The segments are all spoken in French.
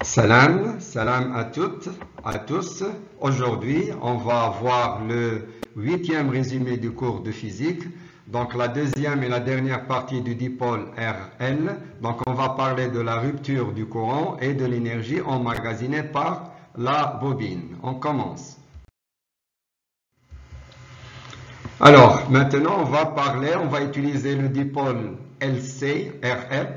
Salam à toutes, à tous. Aujourd'hui, on va voir le 8e résumé du cours de physique. Donc la deuxième et la dernière partie du dipôle RL. Donc on va parler de la rupture du courant et de l'énergie emmagasinée par la bobine. On commence. Alors, maintenant, on va utiliser le dipôle RL,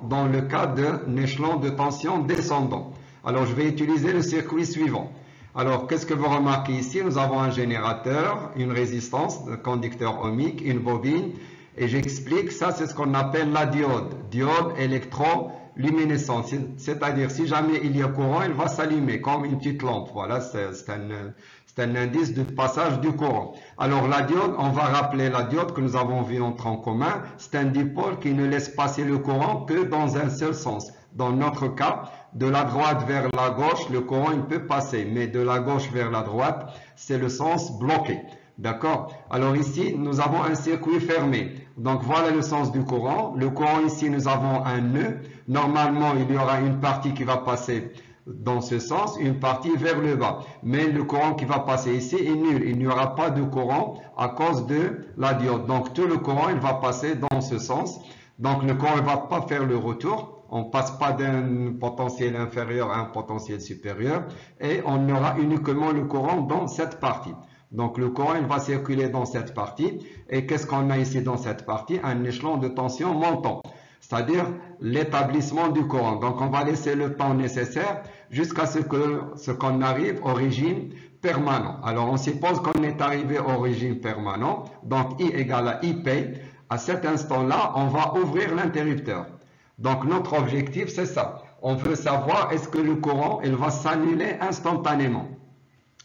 dans le cas d'un échelon de tension descendant. Alors, je vais utiliser le circuit suivant. Alors, qu'est-ce que vous remarquez ici? Nous avons un générateur, une résistance, un conducteur ohmique, une bobine, et j'explique, ça c'est ce qu'on appelle la diode, diode électroluminescente. C'est-à-dire, si jamais il y a courant, elle va s'allumer comme une petite lampe. Voilà, c'est un indice de passage du courant. Alors la diode, on va rappeler la diode que nous avons vu entrer en commun, c'est un dipôle qui ne laisse passer le courant que dans un seul sens. Dans notre cas, de la droite vers la gauche, le courant il peut passer, mais de la gauche vers la droite, c'est le sens bloqué. D'accord? Alors ici, nous avons un circuit fermé. Donc voilà le sens du courant. Le courant ici, nous avons un nœud. Normalement, il y aura une partie qui va passer dans ce sens, une partie vers le bas. Mais le courant qui va passer ici est nul. Il n'y aura pas de courant à cause de la diode. Donc tout le courant, il va passer dans ce sens. Donc le courant ne va pas faire le retour. On ne passe pas d'un potentiel inférieur à un potentiel supérieur. Et on aura uniquement le courant dans cette partie. Donc le courant, il va circuler dans cette partie. Et qu'est-ce qu'on a ici dans cette partie? Un échelon de tension montant. C'est-à-dire l'établissement du courant. Donc on va laisser le temps nécessaire jusqu'à ce qu'on arrive au régime permanent. Alors on suppose qu'on est arrivé au régime permanent, donc I égale à IP. À cet instant-là, on va ouvrir l'interrupteur. Donc notre objectif, c'est ça. On veut savoir est-ce que le courant il va s'annuler instantanément.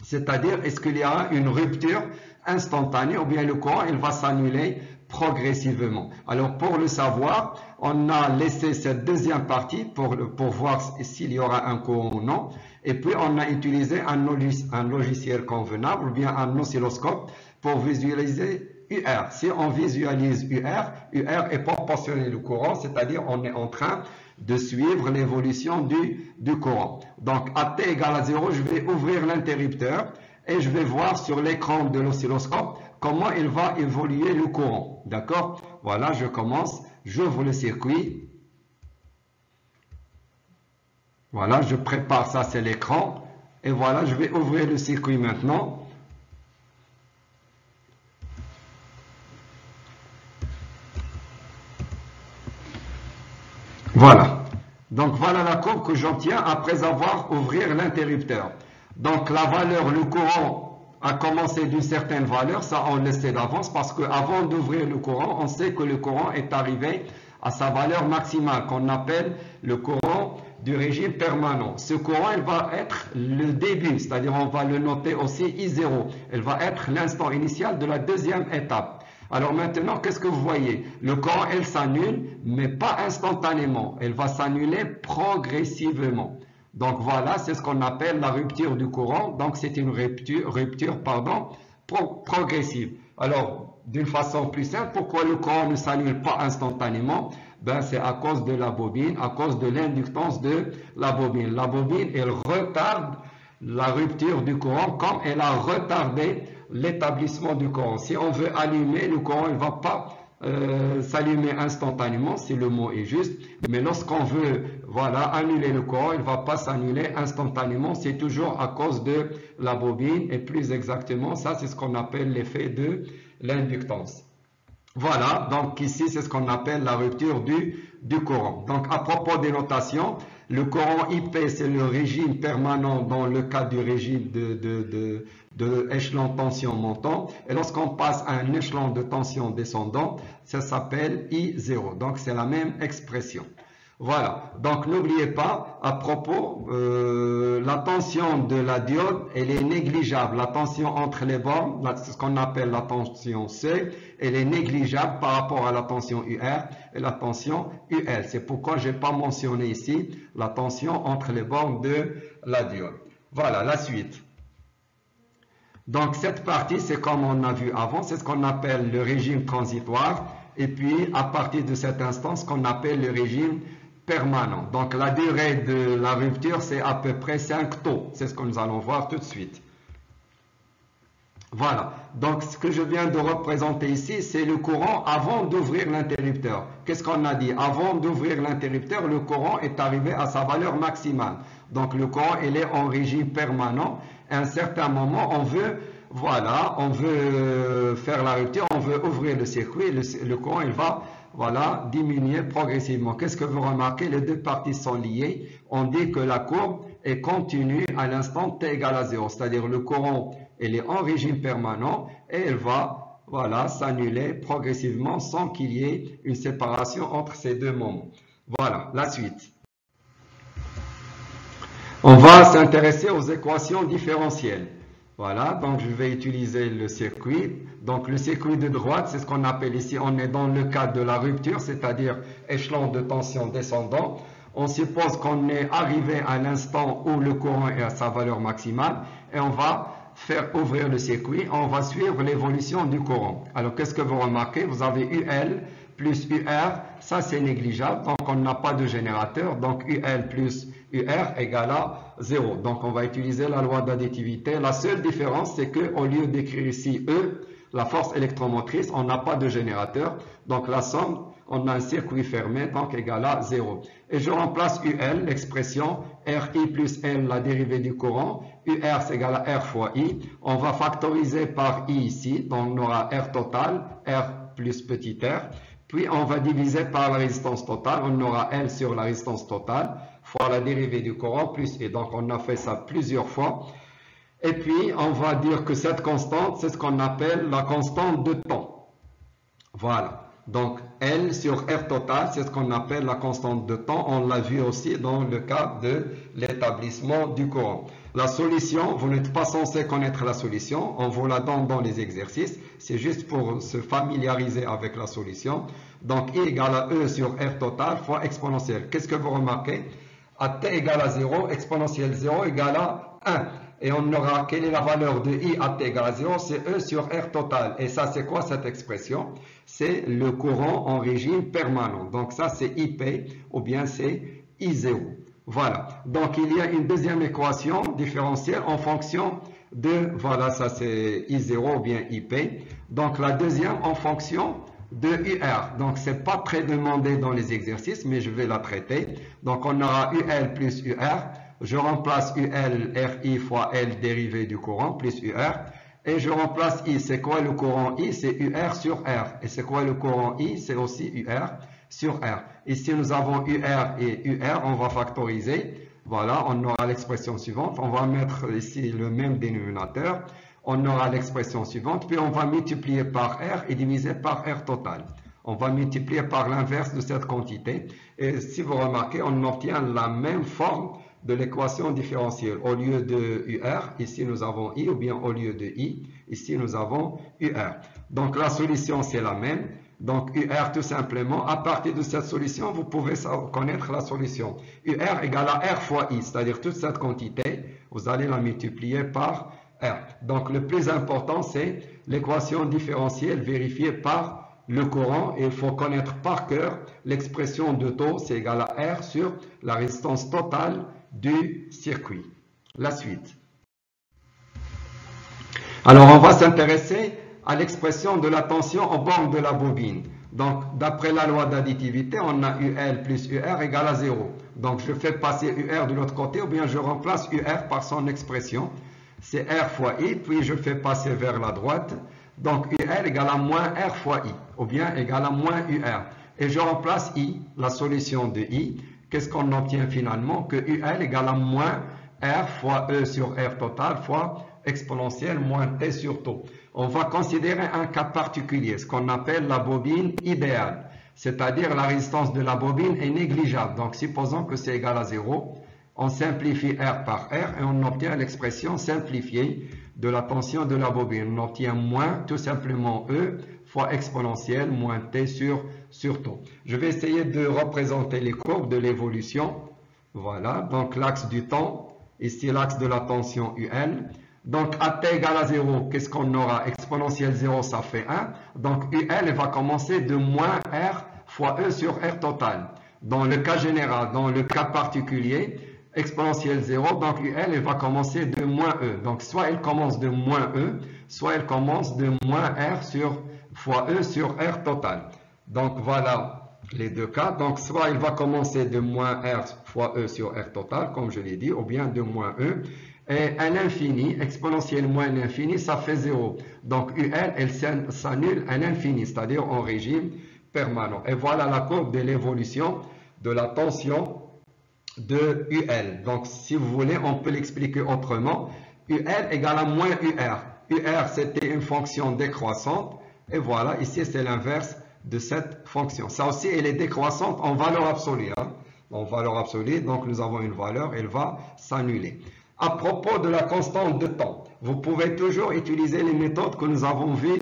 C'est-à-dire est-ce qu'il y aura une rupture instantanée ou bien le courant il va s'annuler progressivement. Alors pour le savoir, on a laissé cette deuxième partie pour voir s'il y aura un courant ou non. Et puis on a utilisé un logiciel convenable ou bien un oscilloscope pour visualiser UR. Si on visualise UR, UR est proportionnel au courant, c'est-à-dire on est en train de suivre l'évolution du courant. Donc à t égale à 0, je vais ouvrir l'interrupteur et je vais voir sur l'écran de l'oscilloscope comment il va évoluer le courant. D'accord? Voilà, je commence, j'ouvre le circuit. Voilà, je prépare ça, c'est l'écran. Et voilà, je vais ouvrir le circuit maintenant. Voilà. Donc voilà la courbe que j'obtiens après avoir ouvert l'interrupteur. Donc la valeur, le courant a commencé d'une certaine valeur, ça on le sait d'avance parce qu'avant d'ouvrir le courant, on sait que le courant est arrivé à sa valeur maximale qu'on appelle le courant du régime permanent. Ce courant, il va être le début, c'est-à-dire on va le noter aussi I0. Il va être l'instant initial de la deuxième étape. Alors maintenant, qu'est-ce que vous voyez? Le courant, elle s'annule, mais pas instantanément. Elle va s'annuler progressivement. Donc voilà, c'est ce qu'on appelle la rupture du courant. Donc c'est une rupture progressive. Alors, d'une façon plus simple, pourquoi le courant ne s'annule pas instantanément? Ben, c'est à cause de la bobine, à cause de l'inductance de la bobine. La bobine, elle retarde la rupture du courant comme elle a retardé l'établissement du courant. Si on veut allumer, le courant ne va pas s'allumer instantanément, si le mot est juste, mais lorsqu'on veut annuler le courant, il ne va pas s'annuler instantanément, c'est toujours à cause de la bobine, et plus exactement, ça c'est ce qu'on appelle l'effet de l'inductance. Voilà, donc ici c'est ce qu'on appelle la rupture du courant. Donc à propos des notations, le courant IP c'est le régime permanent dans le cas du régime de échelon tension montant. Et lorsqu'on passe à un échelon de tension descendant, ça s'appelle I0. Donc c'est la même expression. Voilà, donc n'oubliez pas, à propos, la tension de la diode, elle est négligeable. La tension entre les bornes, c'est ce qu'on appelle la tension C, elle est négligeable par rapport à la tension UR et la tension UL. C'est pourquoi je n'ai pas mentionné ici la tension entre les bornes de la diode. Voilà, la suite. Donc cette partie, c'est comme on a vu avant, c'est ce qu'on appelle le régime transitoire. Et puis, à partir de cet instant, ce qu'on appelle le régime permanent. Donc la durée de la rupture, c'est à peu près 5 taux. C'est ce que nous allons voir tout de suite. Voilà, donc ce que je viens de représenter ici, c'est le courant avant d'ouvrir l'interrupteur. Qu'est-ce qu'on a dit? Avant d'ouvrir l'interrupteur, le courant est arrivé à sa valeur maximale. Donc le courant, il est en régime permanent. À un certain moment, on veut faire la rupture, on veut ouvrir le circuit, le courant, il va diminuer progressivement. Qu'est-ce que vous remarquez? Les deux parties sont liées. On dit que la courbe est continue à l'instant t égale à 0. C'est-à-dire le courant, il est en régime permanent et elle va s'annuler progressivement sans qu'il y ait une séparation entre ces deux moments. Voilà, la suite. On va s'intéresser aux équations différentielles. Voilà, donc je vais utiliser le circuit. Donc le circuit de droite, c'est ce qu'on appelle ici, on est dans le cadre de la rupture, c'est-à-dire échelon de tension descendant. On suppose qu'on est arrivé à l'instant où le courant est à sa valeur maximale et on va faire ouvrir le circuit, on va suivre l'évolution du courant. Alors qu'est-ce que vous remarquez? Vous avez UL plus UR, ça c'est négligeable, donc on n'a pas de générateur, donc UL plus UR égale à 0. Donc on va utiliser la loi d'additivité. La seule différence, c'est qu'au lieu d'écrire ici E, la force électromotrice, on n'a pas de générateur, donc la somme, on a un circuit fermé, donc égal à 0. Et je remplace UL, l'expression RI plus L, la dérivée du courant. UR, c'est égal à R fois I. On va factoriser par I ici, donc on aura R total, R plus petit r. Puis on va diviser par la résistance totale, on aura L sur la résistance totale, fois la dérivée du courant, plus I. Donc on a fait ça plusieurs fois. Et puis on va dire que cette constante, c'est ce qu'on appelle la constante de temps. Voilà. Donc, L sur R total, c'est ce qu'on appelle la constante de temps. On l'a vu aussi dans le cas de l'établissement du courant. La solution, vous n'êtes pas censé connaître la solution. On vous la donne dans les exercices. C'est juste pour se familiariser avec la solution. Donc, I égale à E sur R total fois exponentielle. Qu'est-ce que vous remarquez? À T égale à 0, exponentielle 0 égale à 1. Et on aura, quelle est la valeur de I à T égale à 0? C'est E sur R total. Et ça, c'est quoi cette expression? C'est le courant en régime permanent. Donc ça, c'est IP ou bien c'est I0. Voilà. Donc il y a une deuxième équation différentielle en fonction de, voilà, ça c'est I0 ou bien IP. Donc la deuxième en fonction de UR. Donc c'est pas très demandé dans les exercices, mais je vais la traiter. Donc on aura UL plus UR. Je remplace UL, RI fois L dérivée du courant, plus UR. Et je remplace I. C'est quoi le courant I? C'est UR sur R. Et c'est quoi le courant I? C'est aussi UR sur R. Ici, nous avons UR et UR. On va factoriser. Voilà, on aura l'expression suivante. On va mettre ici le même dénominateur. On aura l'expression suivante. Puis on va multiplier par R et diviser par R total. On va multiplier par l'inverse de cette quantité. Et si vous remarquez, on obtient la même forme de l'équation différentielle. Au lieu de UR, ici nous avons I, ou bien au lieu de I, ici nous avons UR. Donc la solution c'est la même. Donc UR tout simplement, à partir de cette solution, vous pouvez connaître la solution. UR égale à R fois I, c'est-à-dire toute cette quantité, vous allez la multiplier par R. Donc le plus important c'est l'équation différentielle vérifiée par le courant, et il faut connaître par cœur l'expression de taux, c'est égal à R sur la résistance totale du circuit. La suite. Alors, on va s'intéresser à l'expression de la tension au bord de la bobine. Donc, d'après la loi d'additivité, on a UL plus UR égale à 0. Donc, je fais passer UR de l'autre côté, ou bien je remplace UR par son expression. C'est R fois I, puis je fais passer vers la droite. Donc, UL égale à moins R fois I, ou bien égale à moins UR. Et je remplace I, la solution de I. Qu'est-ce qu'on obtient finalement? Que UL égale à moins R fois E sur R total fois exponentielle moins T sur taux. On va considérer un cas particulier, ce qu'on appelle la bobine idéale. C'est-à-dire la résistance de la bobine est négligeable. Donc, supposons que c'est égal à 0. On simplifie R par R et on obtient l'expression simplifiée de la tension de la bobine. On obtient moins tout simplement E fois exponentielle moins T sur taux. Je vais essayer de représenter les courbes de l'évolution. Voilà, donc l'axe du temps, ici l'axe de la tension UL. Donc à T égale à 0, qu'est-ce qu'on aura? Exponentielle 0, ça fait 1. Donc UL va commencer de moins R fois E sur R total. Dans le cas général, dans le cas particulier, exponentielle 0, donc UL, elle va commencer de moins E. Donc, soit elle commence de moins E, soit elle commence de moins R fois E sur R total. Donc, voilà les deux cas. Donc, soit elle va commencer de moins R fois E sur R total, comme je l'ai dit, ou bien de moins E. Et à l'infini, exponentielle moins l'infini, ça fait 0. Donc, UL, elle s'annule à l'infini, c'est-à-dire en régime permanent. Et voilà la courbe de l'évolution de la tension de UL. Donc, si vous voulez, on peut l'expliquer autrement. UL égale à moins UR. UR, c'était une fonction décroissante. Et voilà, ici, c'est l'inverse de cette fonction. Ça aussi, elle est décroissante en valeur absolue. En valeur absolue, donc nous avons une valeur, elle va s'annuler. À propos de la constante de temps, vous pouvez toujours utiliser les méthodes que nous avons vues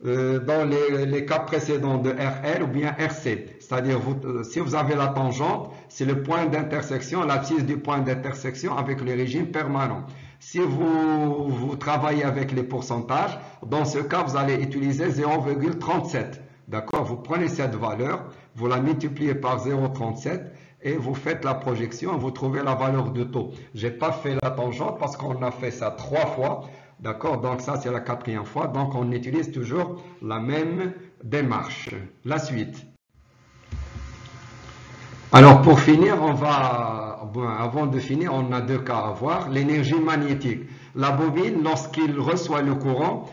dans les cas précédents de RL ou bien RC. C'est-à-dire, si vous avez la tangente, c'est le point d'intersection, l'abscisse du point d'intersection avec le régime permanent. Si vous travaillez avec les pourcentages, dans ce cas, vous allez utiliser 0,37. D'accord? Vous prenez cette valeur, vous la multipliez par 0,37 et vous faites la projection, vous trouvez la valeur de taux. Je n'ai pas fait la tangente parce qu'on a fait ça 3 fois. D'accord? Donc ça, c'est la 4e fois. Donc on utilise toujours la même démarche. La suite. Alors pour finir, avant de finir, on a 2 cas à voir. L'énergie magnétique. La bobine, lorsqu'il reçoit le courant,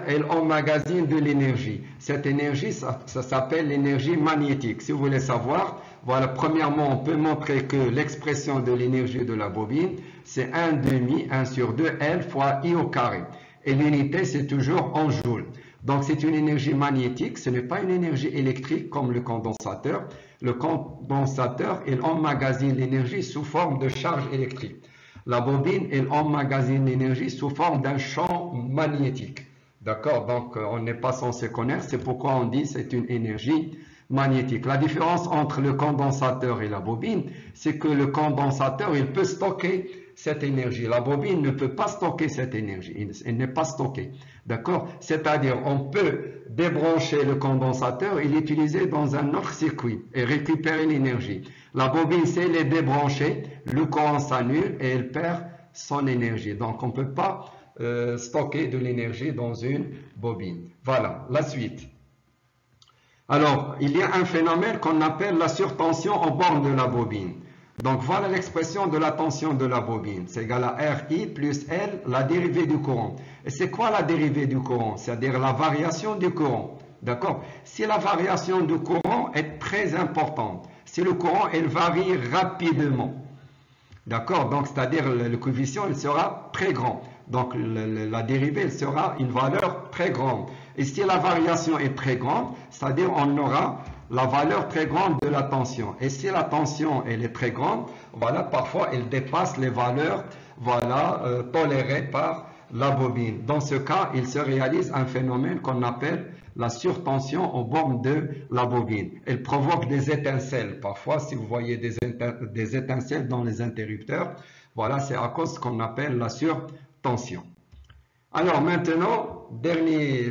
elle emmagasine de l'énergie. Cette énergie, ça s'appelle l'énergie magnétique. Si vous voulez savoir, voilà, premièrement, on peut montrer que l'expression de l'énergie de la bobine, c'est 1 sur 2 L fois I au carré. Et l'unité, c'est toujours en joules. Donc, c'est une énergie magnétique, ce n'est pas une énergie électrique comme le condensateur. Le condensateur, il emmagasine l'énergie sous forme de charge électrique. La bobine, elle emmagasine l'énergie sous forme d'un champ magnétique. D'accord? Donc, on n'est pas censé connaître, c'est pourquoi on dit que c'est une énergie magnétique. La différence entre le condensateur et la bobine, c'est que le condensateur, il peut stocker cette énergie. La bobine ne peut pas stocker cette énergie. Elle n'est pas stockée. D'accord? C'est-à-dire, on peut débrancher le condensateur et l'utiliser dans un autre circuit et récupérer l'énergie. La bobine, si elle est débranchée, le courant s'annule et elle perd son énergie. Donc, on ne peut pas stocker de l'énergie dans une bobine. Voilà, la suite. Alors, il y a un phénomène qu'on appelle la surtension au bord de la bobine. Donc, voilà l'expression de la tension de la bobine. C'est égal à RI plus L, la dérivée du courant. Et c'est quoi la dérivée du courant? C'est-à-dire la variation du courant. D'accord? Si la variation du courant est très importante, si le courant, elle varie rapidement, d'accord? Donc, c'est-à-dire le coefficient, il sera très grand. Donc, la dérivée, elle sera une valeur très grande. Et si la variation est très grande, c'est-à-dire on aura la valeur très grande de la tension. Et si la tension elle est très grande, voilà, parfois elle dépasse les valeurs, voilà, tolérées par la bobine. Dans ce cas, il se réalise un phénomène qu'on appelle la surtension aux bornes de la bobine. Elle provoque des étincelles. Parfois, si vous voyez des étincelles dans les interrupteurs, voilà, c'est à cause de ce qu'on appelle la surtension. Alors maintenant, dernier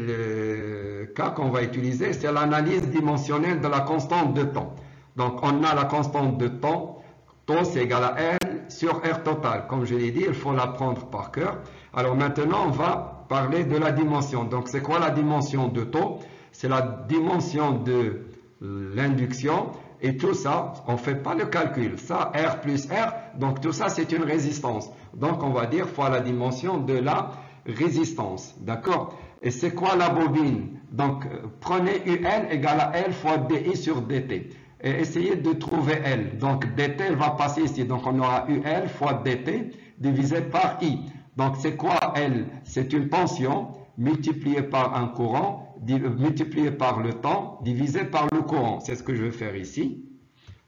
cas qu'on va utiliser, c'est l'analyse dimensionnelle de la constante de temps. Donc on a la constante de temps, taux c'est égal à L sur R total. Comme je l'ai dit, il faut l'apprendre par cœur. Alors maintenant, on va parler de la dimension. Donc c'est quoi la dimension de taux? C'est la dimension de l'induction. Et tout ça, on ne fait pas le calcul. Ça, R plus R, donc tout ça c'est une résistance. Donc on va dire fois la dimension de la résistance, d'accord? Et c'est quoi la bobine? Donc, prenez UL égale à L fois DI sur DT. Et essayez de trouver L. Donc, DT, elle va passer ici. Donc, on aura UL fois DT divisé par I. Donc, c'est quoi L? C'est une tension multipliée par un courant, multipliée par le temps, divisé par le courant. C'est ce que je vais faire ici.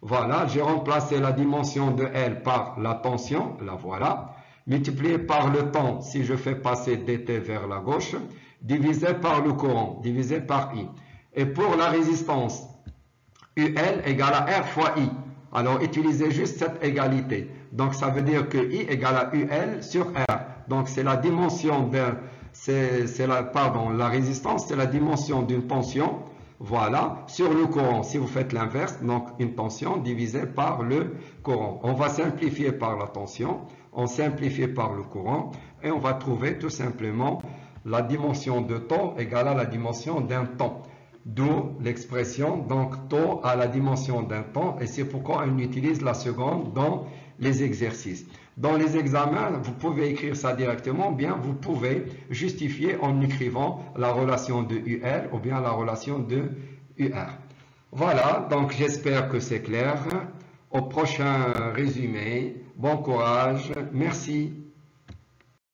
Voilà, j'ai remplacé la dimension de L par la tension. La voilà. Multiplié par le temps, si je fais passer dt vers la gauche, divisé par le courant, divisé par I. Et pour la résistance, UL égale à R fois I. Alors, utilisez juste cette égalité. Donc, ça veut dire que I égale à UL sur R. Donc, c'est la dimension de... la résistance, c'est la dimension d'une tension, Voilà, sur le courant, si vous faites l'inverse, donc une tension divisée par le courant. On va simplifier par la tension, on simplifie par le courant, et on va trouver tout simplement la dimension de taux égale à la dimension d'un temps. D'où l'expression, donc taux à la dimension d'un temps, et c'est pourquoi on utilise la seconde dans les exercices. Dans les examens, vous pouvez écrire ça directement, bien vous pouvez justifier en écrivant la relation de UL ou bien la relation de UR. Voilà, donc j'espère que c'est clair. Au prochain résumé, bon courage, merci.